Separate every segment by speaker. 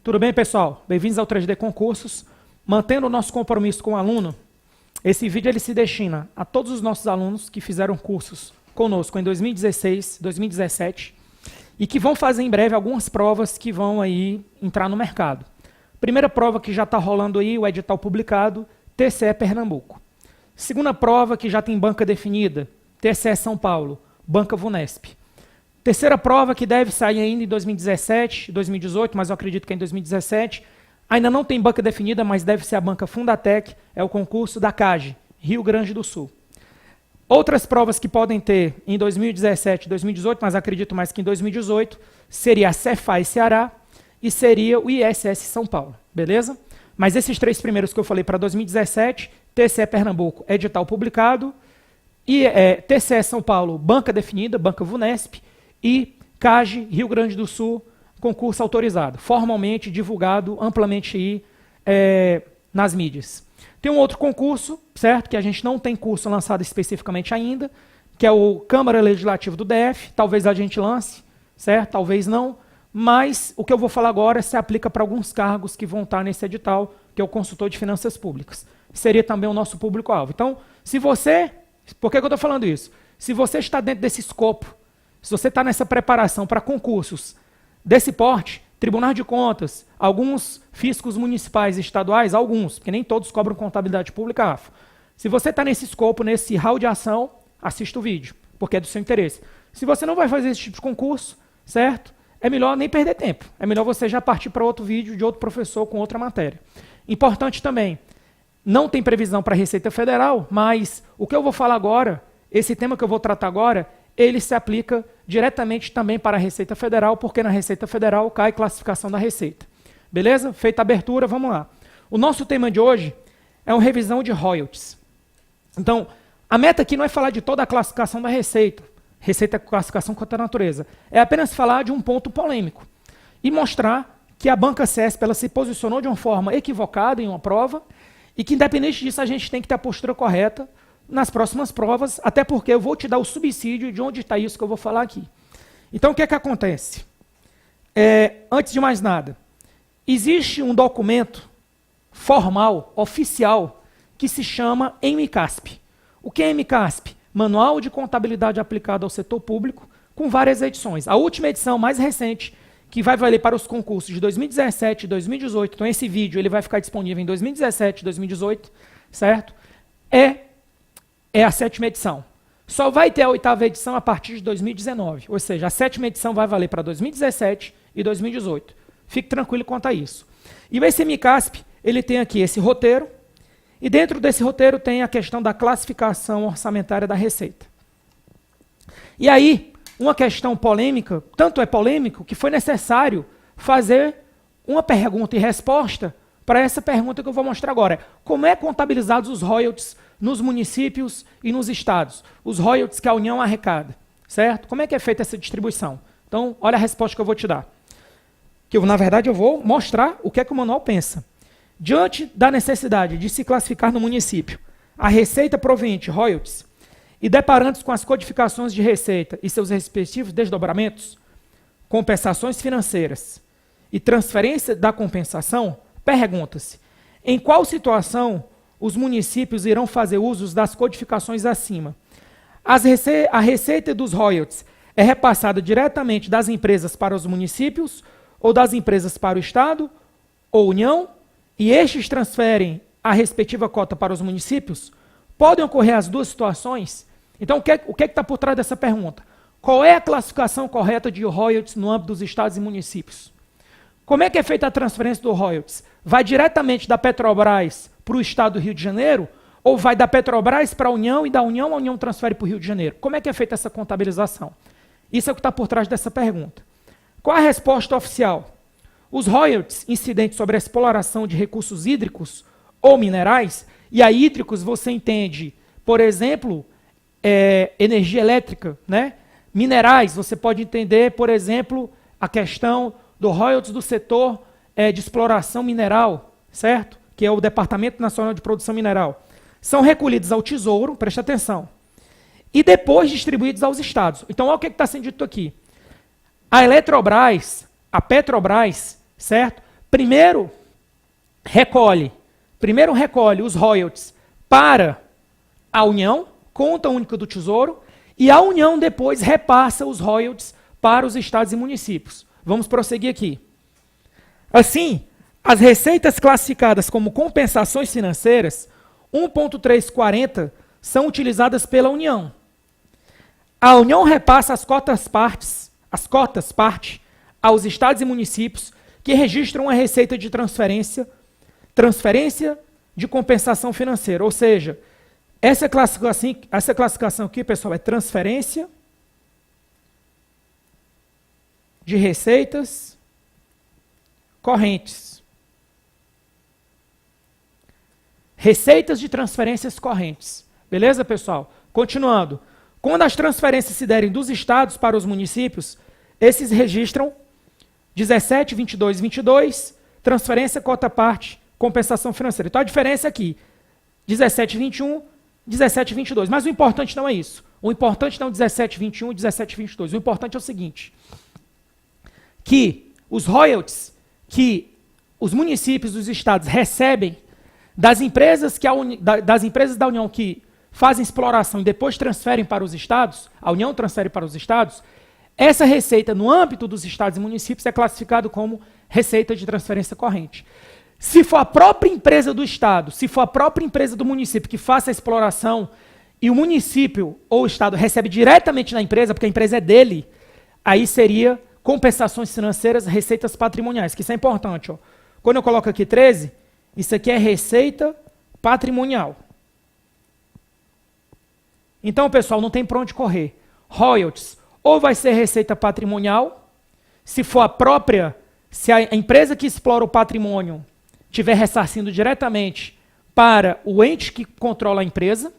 Speaker 1: Tudo bem, pessoal? Bem-vindos ao 3D Concursos. Mantendo o nosso compromisso com o aluno, esse vídeo ele se destina a todos os nossos alunos que fizeram cursos conosco em 2016, 2017 e que vão fazer em breve algumas provas que vão aí entrar no mercado. Primeira prova que já está rolando aí, o edital publicado, TCE Pernambuco. Segunda prova que já tem banca definida, TCE São Paulo, banca VUNESP. Terceira prova que deve sair ainda em 2017, 2018, mas eu acredito que é em 2017. Ainda não tem banca definida, mas deve ser a banca Fundatec, é o concurso da CAGE, Rio Grande do Sul. Outras provas que podem ter em 2017, 2018, mas acredito mais que em 2018, seria a Cefaz Ceará e seria o ISS São Paulo, beleza? Mas esses três primeiros que eu falei para 2017, TCE Pernambuco, edital publicado, e TCE São Paulo, banca definida, banca VUNESP, e CAGE, Rio Grande do Sul, concurso autorizado, formalmente divulgado amplamente aí, nas mídias. Tem um outro concurso, certo, que a gente não tem curso lançado especificamente ainda, que é o Câmara Legislativa do DF, talvez a gente lance, certo, talvez não, mas o que eu vou falar agora se aplica para alguns cargos que vão estar nesse edital, que é o consultor de finanças públicas. Seria também o nosso público-alvo. Então, se você... Por que eu estou falando isso? Se você está dentro desse escopo, se você está nessa preparação para concursos desse porte, Tribunal de Contas, alguns fiscos municipais e estaduais, alguns, porque nem todos cobram contabilidade pública, AFO. Se você está nesse escopo, nesse hall de ação, assista o vídeo, porque é do seu interesse. Se você não vai fazer esse tipo de concurso, certo? É melhor nem perder tempo. É melhor você já partir para outro vídeo de outro professor com outra matéria. Importante também, não tem previsão para a Receita Federal, mas o que eu vou falar agora, esse tema que eu vou tratar agora, ele se aplica diretamente também para a Receita Federal, porque na Receita Federal cai classificação da Receita. Beleza? Feita a abertura, vamos lá. O nosso tema de hoje é uma revisão de royalties. Então, a meta aqui não é falar de toda a classificação da Receita. Receita é classificação quanto à natureza. É apenas falar de um ponto polêmico e mostrar que a banca CESP ela se posicionou de uma forma equivocada em uma prova e que, independente disso, a gente tem que ter a postura correta nas próximas provas, até porque eu vou te dar o subsídio de onde está isso que eu vou falar aqui. Então, o que é que acontece? Antes de mais nada, existe um documento formal, oficial, que se chama MCASP. O que é MCASP? Manual de Contabilidade Aplicada ao Setor Público, com várias edições. A última edição, mais recente, que vai valer para os concursos de 2017 e 2018, então esse vídeo ele vai ficar disponível em 2017 e 2018, certo? É a 7ª edição. Só vai ter a 8ª edição a partir de 2019. Ou seja, a 7ª edição vai valer para 2017 e 2018. Fique tranquilo quanto a isso. E esse MCASP, ele tem aqui esse roteiro, e dentro desse roteiro tem a questão da classificação orçamentária da Receita. E aí, uma questão polêmica, tanto é polêmico que foi necessário fazer uma pergunta e resposta para essa pergunta que eu vou mostrar agora. Como é contabilizados os royalties nos municípios e nos estados? Os royalties que a União arrecada, certo? Como é que é feita essa distribuição? Então, olha a resposta que eu vou te dar. Na verdade, eu vou mostrar o que é que o manual pensa. Diante da necessidade de se classificar no município a receita proveniente royalties e deparando-se com as codificações de receita e seus respectivos desdobramentos, compensações financeiras e transferência da compensação, pergunta-se, em qual situação os municípios irão fazer uso das codificações acima? A receita dos royalties é repassada diretamente das empresas para os municípios ou das empresas para o Estado ou União e estes transferem a respectiva cota para os municípios? Podem ocorrer as duas situações? Então, o que está por trás dessa pergunta? Qual é a classificação correta de royalties no âmbito dos estados e municípios? Como é que é feita a transferência do royalties? Vai diretamente da Petrobras para o estado do Rio de Janeiro? Ou vai da Petrobras para a União e da União a União transfere para o Rio de Janeiro? Como é que é feita essa contabilização? Isso é o que está por trás dessa pergunta. Qual a resposta oficial? Os royalties incidentes sobre a exploração de recursos hídricos ou minerais, e a hídricos você entende, por exemplo, energia elétrica, né? Minerais, você pode entender, por exemplo, a questão do royalties do setor de exploração mineral, certo? Que é o Departamento Nacional de Produção Mineral. São recolhidos ao Tesouro, preste atenção, e depois distribuídos aos estados. Então, olha o que está sendo dito aqui. A Eletrobras, a Petrobras, certo? primeiro recolhe os royalties para a União, conta única do Tesouro, e a União depois repassa os royalties para os estados e municípios. Vamos prosseguir aqui. Assim, as receitas classificadas como compensações financeiras, 1.340, são utilizadas pela União. A União repassa as cotas parte aos estados e municípios que registram a receita de transferência de compensação financeira. Ou seja, essa classificação aqui, pessoal, é transferência de receitas correntes. Receitas de transferências correntes. Beleza, pessoal? Continuando. Quando as transferências se derem dos estados para os municípios, esses registram 17, 22, 22, transferência, cota parte, compensação financeira. Então a diferença aqui, 17, 21, 17, 22. Mas o importante não é isso. O importante não é 17, 21 e 17, 22. O importante é o seguinte, que os royalties que os municípios dos estados recebem das empresas da União que fazem exploração e depois transferem para os estados, a União transfere para os estados, essa receita no âmbito dos estados e municípios é classificado como receita de transferência corrente. Se for a própria empresa do estado, se for a própria empresa do município que faça a exploração e o município ou o estado recebe diretamente na empresa, porque a empresa é dele, aí seria compensações financeiras, receitas patrimoniais, que isso é importante. Ó. Quando eu coloco aqui 13, isso aqui é receita patrimonial. Então, pessoal, não tem para onde correr. Royalties, ou vai ser receita patrimonial, se a empresa que explora o patrimônio estiver ressarcindo diretamente para o ente que controla a empresa,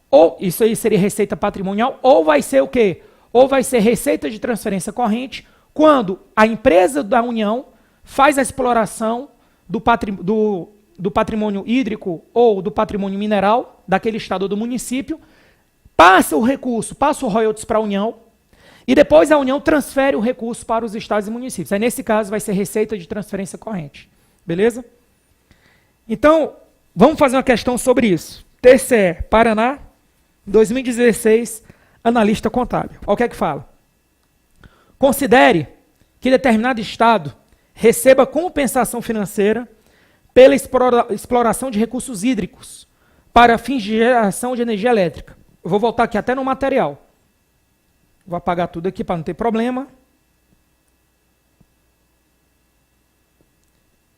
Speaker 1: ou isso aí seria receita patrimonial, ou vai ser o quê? Ou vai ser receita de transferência corrente, quando a empresa da União faz a exploração do patrimônio hídrico ou do patrimônio mineral daquele estado ou do município, passa o royalties para a União, e depois a União transfere o recurso para os estados e municípios. Aí, nesse caso, vai ser receita de transferência corrente. Beleza? Então, vamos fazer uma questão sobre isso. TCE, Paraná, 2016, analista contábil. Olha o que é que fala. Considere que determinado estado receba compensação financeira pela exploração de recursos hídricos para fins de geração de energia elétrica. Eu vou voltar aqui até no material. Vou apagar tudo aqui para não ter problema.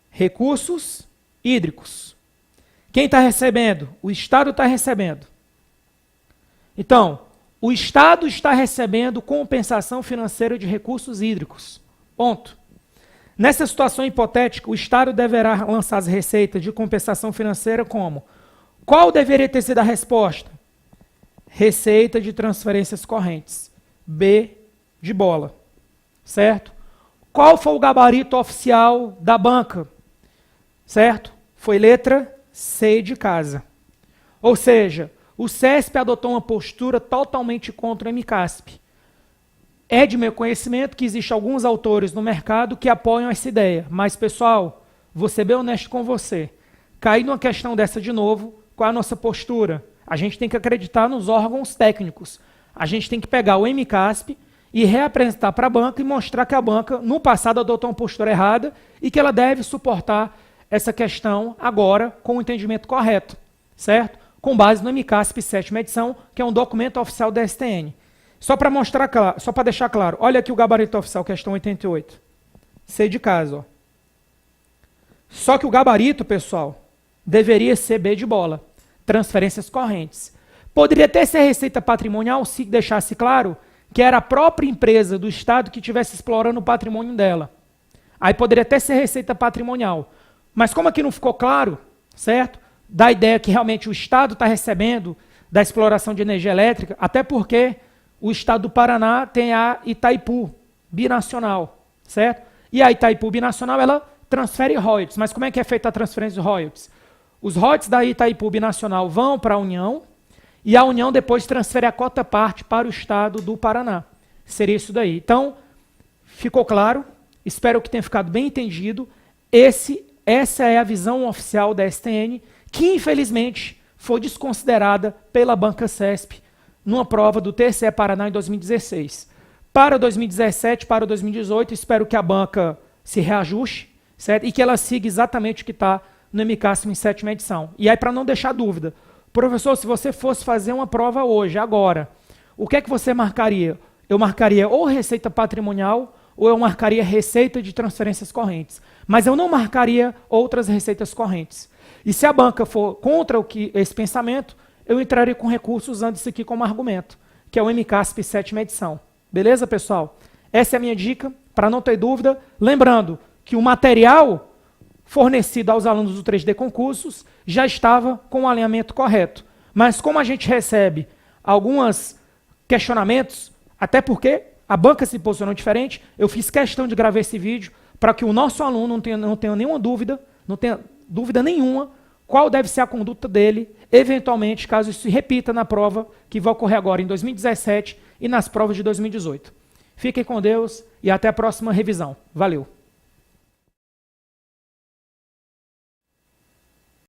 Speaker 1: Recursos hídricos. Quem está recebendo? O Estado está recebendo. Então, o Estado está recebendo compensação financeira de recursos hídricos. Ponto. Nessa situação hipotética, o Estado deverá lançar as receitas de compensação financeira como? Qual deveria ter sido a resposta? Receita de transferências correntes. B de bola. Certo? Qual foi o gabarito oficial da banca? Certo? Foi letra C de casa. Ou seja, o CESP adotou uma postura totalmente contra o MCASP. É de meu conhecimento que existem alguns autores no mercado que apoiam essa ideia. Mas, pessoal, vou ser bem honesto com você. Cair numa questão dessa de novo, qual é a nossa postura? A gente tem que acreditar nos órgãos técnicos. A gente tem que pegar o MCASP e reapresentar para a banca e mostrar que a banca, no passado, adotou uma postura errada e que ela deve suportar essa questão agora com o entendimento correto, certo? Com base no MCASP 7ª edição, que é um documento oficial da STN. Só para mostrar, só para deixar claro, olha aqui o gabarito oficial, questão 88. C de casa, ó. Só que o gabarito, pessoal, deveria ser B de bola. Transferências correntes. Poderia até ser receita patrimonial, se deixasse claro que era a própria empresa do Estado que estivesse explorando o patrimônio dela. Aí poderia até ser receita patrimonial. Mas como aqui não ficou claro, certo? Dá a ideia que realmente o Estado está recebendo da exploração de energia elétrica, até porque o Estado do Paraná tem a Itaipu binacional, certo? E a Itaipu binacional, ela transfere royalties. Mas como é que é feita a transferência de royalties? Os royalties da Itaipu binacional vão para a União e a União depois transfere a cota parte para o Estado do Paraná. Seria isso daí. Então, ficou claro? Espero que tenha ficado bem entendido. essa é a visão oficial da STN, que infelizmente foi desconsiderada pela banca CESP numa prova do TCE Paraná em 2016. Para 2017, para 2018, espero que a banca se reajuste, certo? E que ela siga exatamente o que está no MCASP em 7ª edição. E aí, para não deixar dúvida, professor, se você fosse fazer uma prova hoje, agora, o que é que você marcaria? Eu marcaria ou receita patrimonial ou eu marcaria receita de transferências correntes. Mas eu não marcaria outras receitas correntes. E se a banca for contra esse pensamento, eu entraria com recurso usando isso aqui como argumento, que é o MCASP 7ª edição. Beleza, pessoal? Essa é a minha dica, para não ter dúvida. Lembrando que o material fornecido aos alunos do 3D Concursos já estava com o alinhamento correto. Mas como a gente recebe alguns questionamentos, até porque a banca se posicionou diferente, eu fiz questão de gravar esse vídeo para que o nosso aluno não tenha nenhuma dúvida, não tenha dúvida nenhuma qual deve ser a conduta dele, eventualmente, caso isso se repita na prova que vai ocorrer agora em 2017 e nas provas de 2018. Fiquem com Deus e até a próxima revisão. Valeu!